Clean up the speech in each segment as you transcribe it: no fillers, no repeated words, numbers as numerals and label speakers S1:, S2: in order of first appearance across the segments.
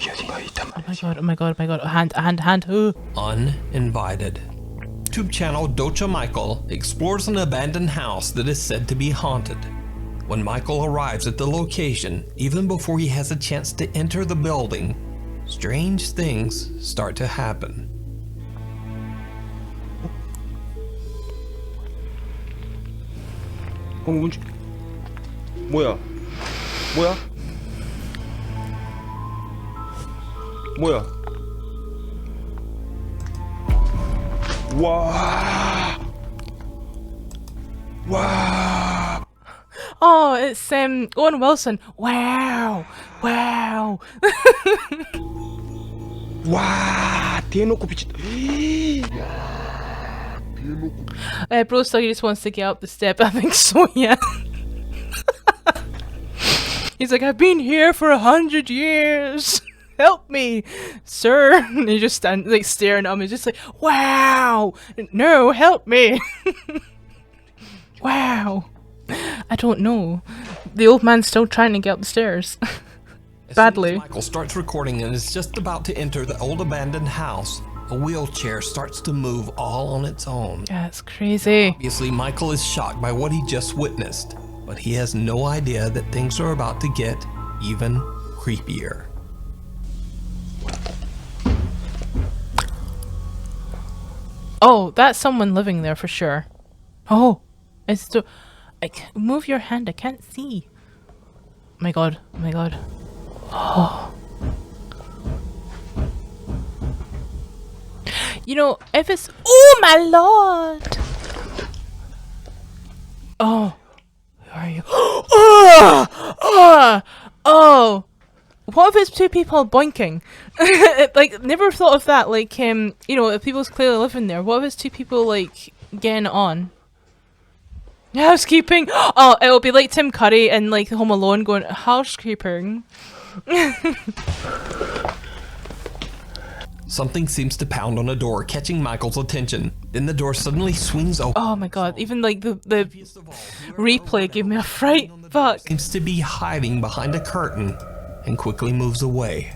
S1: Oh my god, oh my god, oh my god. A hand. Ooh.
S2: Uninvited. YouTube channel Docha Michael explores an abandoned house that is said to be haunted. When Michael arrives at the location, even before he has a chance to enter the building, strange things start to happen.
S3: 뭐야? 와.
S1: Oh, it's Owen Wilson. Wow.
S3: 와, 대놓고 비쳤다.
S1: Bro Stuggy just wants to get up the step. I think so, yeah. He's like, I've been here for 100 years. Help me, sir. And he just stands like staring at him. He's just like, wow. No, help me. Wow. I don't know. The old man's still trying to get up the stairs. Badly.
S2: As soon as Michael starts recording and is just about to enter the old abandoned house, a wheelchair starts to move all on its own.
S1: Yeah, it's crazy.
S2: Obviously, Michael is shocked by what he just witnessed, but he has no idea that things are about to get even creepier.
S1: Oh, that's someone living there for sure. Oh, it's the... move your hand, I can't see. Oh my god, oh my god. Oh. You know, if it's... Oh my lord! Oh. Who are you? Oh! What if it's two people boinking? Like, never thought of that. Like, you know, if people's clearly living there, what if it's two people, like, getting it on? Housekeeping! Oh, it'll be like Tim Curry in, like, Home Alone going, housekeeping.
S2: Something seems to pound on a door, catching Michael's attention. Then the door suddenly swings open.
S1: Oh my god, even like the replay gave me a fright. Fuck.
S2: Seems to be hiding behind a curtain and quickly moves away.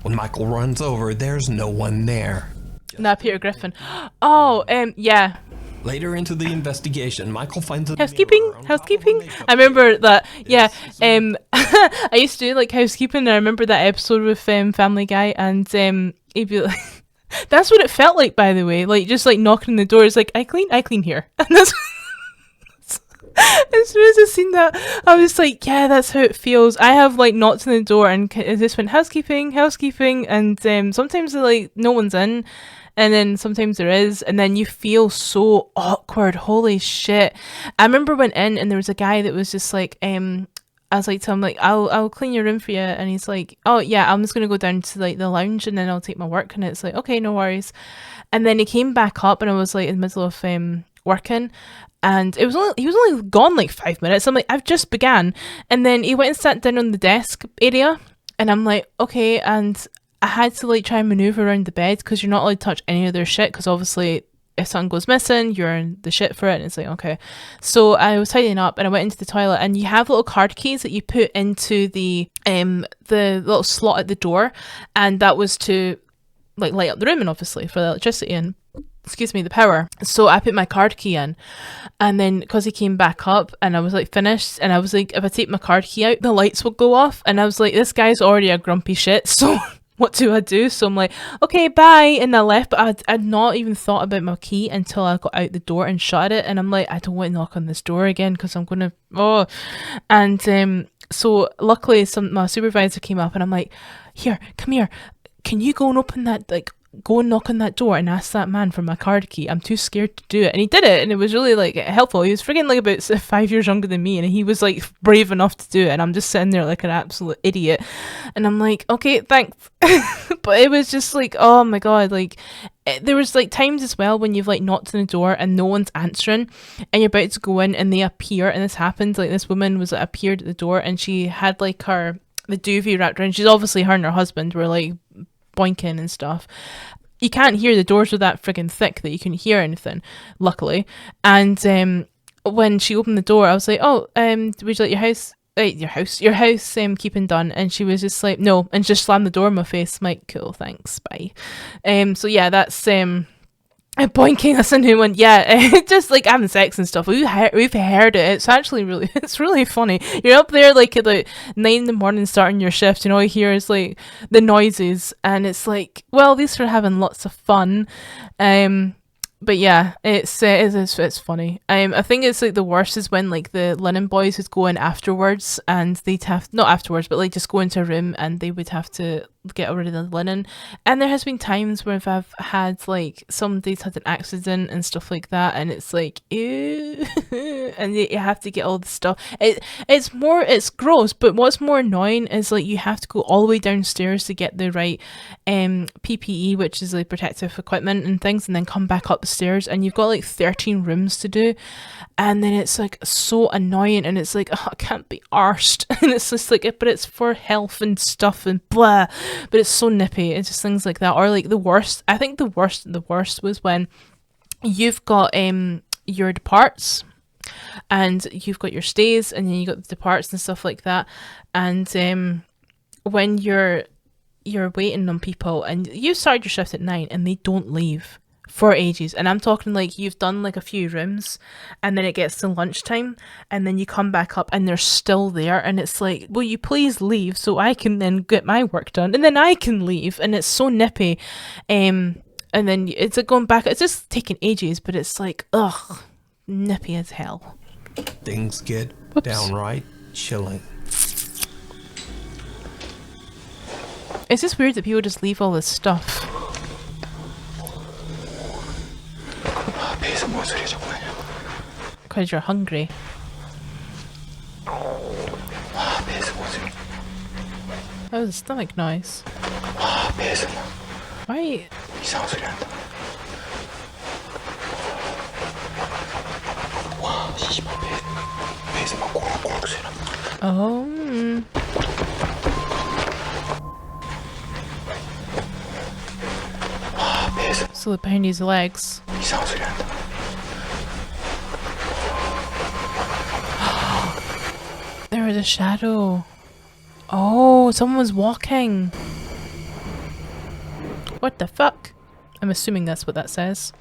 S2: When Michael runs over, there's no one there.
S1: Nah, Peter Griffin. Oh, yeah.
S2: Later into the investigation, Michael finds a
S1: Housekeeping? I remember that, yeah, I used to do like housekeeping, and I remember that episode with Family Guy, and he'd be like, that's what it felt like, by the way, like, just like knocking on the door, it's like, I clean here, and that's, as soon as I seen that, I was like, yeah, that's how it feels. I have like knocked on the door, and it just went, housekeeping, and sometimes like, no one's in, and then sometimes there is, and then you feel so awkward. Holy shit. I remember went in and there was a guy that was just like, I was like to him, like, I'll clean your room for you, and he's like, oh yeah, I'm just gonna go down to like the lounge and then I'll take my work, and it's like, okay, no worries. And then he came back up and I was like in the middle of working, and he was only gone like 5 minutes. I'm like, I've just began. And then he went and sat down on the desk area, and I'm like, okay, and I had to like try and maneuver around the bed because you're not allowed to touch any of their shit, because obviously if something goes missing, you're in the shit for it. And it's like, okay. So I was tidying up and I went into the toilet, and you have little card keys that you put into the little slot at the door, and that was to like light up the room and obviously for the electricity and the power. So I put my card key in, and then because he came back up and I was like finished, and I was like, if I take my card key out, the lights will go off, and I was like, this guy's already a grumpy shit, so what do I do? So I'm like, okay, bye, and I left. But I'd not even thought about my key until I got out the door and shut it, and I'm like, I don't want to knock on this door again because I'm gonna and so luckily my supervisor came up, and I'm like, here, come here, can you go and open that, like, go and knock on that door and ask that man for my card key. I'm too scared to do it. And he did it, and it was really like helpful. He was friggin' like about 5 years younger than me, and he was like brave enough to do it, and I'm just sitting there like an absolute idiot, and I'm like, okay, thanks. But it was just like, oh my god, like there was like times as well when you've like knocked on the door and no one's answering, and you're about to go in and they appear, and this happened, like this woman was appeared at the door, and she had like the duvet wrapped around. She's obviously, her and her husband were like boinking and stuff. You can't hear, the doors are that friggin' thick that you can hear anything, luckily. And when she opened the door, I was like, oh, would you like your house your house keeping done, and she was just like, no, and just slammed the door in my face. I'm like, cool, thanks, bye. So yeah, that's boinking us into one. Yeah, just like having sex and stuff. We've heard it. It's actually really, it's really funny. You're up there like at like 9 in the morning starting your shift, and all you hear is like the noises, and it's like, well, at least we're having lots of fun. But yeah, it's funny. I think it's like the worst is when like the linen boys would go in afterwards, and they'd have, not afterwards, but like just go into a room and they would have to get rid of the linen. And there has been times where I've had like somebody's had an accident and stuff like that, and it's like ew, and you have to get all the stuff. It's gross, but what's more annoying is like you have to go all the way downstairs to get the right PPE, which is like protective equipment and things, and then come back up the stairs, and you've got like 13 rooms to do, and then it's like so annoying, and it's like, oh, I can't be arsed. And it's just like, but it's for health and stuff and blah, but it's so nippy. It's just things like that. Or like the worst, I think the worst was when you've got your departs and you've got your stays, and then you got the departs and stuff like that, and when you're waiting on people and you start your shift at 9 and they don't leave for ages, and I'm talking like you've done like a few rooms, and then it gets to lunchtime, and then you come back up and they're still there, and it's like, will you please leave so I can then get my work done, and then I can leave. And it's so nippy, and then it's like going back, it's just taking ages, but it's like, ugh, nippy as hell.
S2: Things get downright chilling.
S1: It's just weird that people just leave all this stuff. Because you're hungry. That was a stomach noise. Why? Oh. So look behind his legs. There was a shadow. Oh, someone was walking. What the fuck? I'm assuming that's what that says.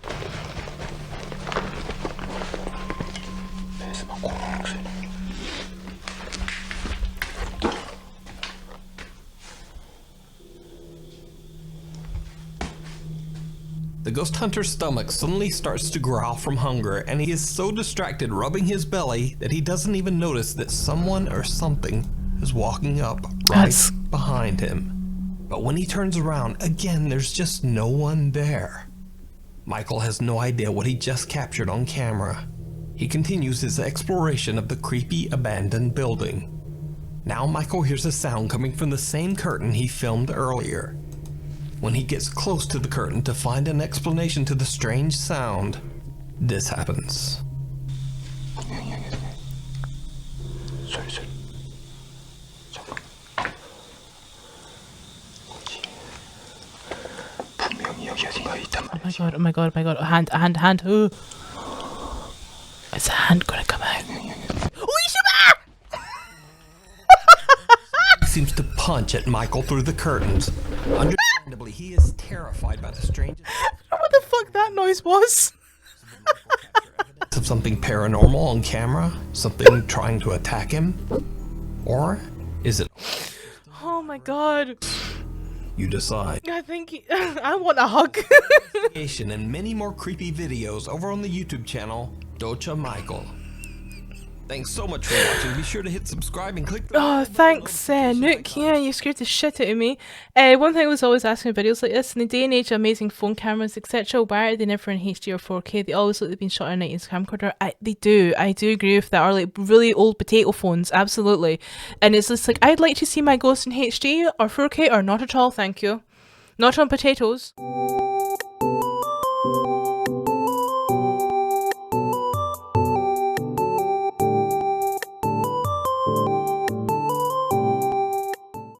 S2: The ghost hunter's stomach suddenly starts to growl from hunger, and he is so distracted rubbing his belly that he doesn't even notice that someone or something is walking up right behind him. But when he turns around, again, there's just no one there. Michael has no idea what he just captured on camera. He continues his exploration of the creepy abandoned building. Now Michael hears a sound coming from the same curtain he filmed earlier. When he gets close to the curtain to find an explanation to the strange sound, this happens.
S1: Oh my god, a hand. Ooh. Is a hand gonna come out?
S2: He seems to punch at Michael through the curtains. Understandably, he is terrified by the strange...
S1: I don't know what the fuck that noise was.
S2: of something paranormal on camera? Something trying to attack him? Or is it...
S1: Oh my god.
S2: You decide.
S1: I think I want a hug.
S2: And many more creepy videos over on the YouTube channel, Docha Michael. Thanks so much for watching. Be sure to hit subscribe and click the...
S1: Oh, thanks, Nuke. Yeah, you scared the shit out of me. One thing I was always asking in videos like this, in the day and age of amazing phone cameras, etc., why are they never in HD or 4K? They always look like they've been shot on a 90s camcorder. I do agree with that. Or like really old potato phones, absolutely. And it's just like, I'd like to see my ghost in HD or 4K or not at all, thank you. Not on potatoes.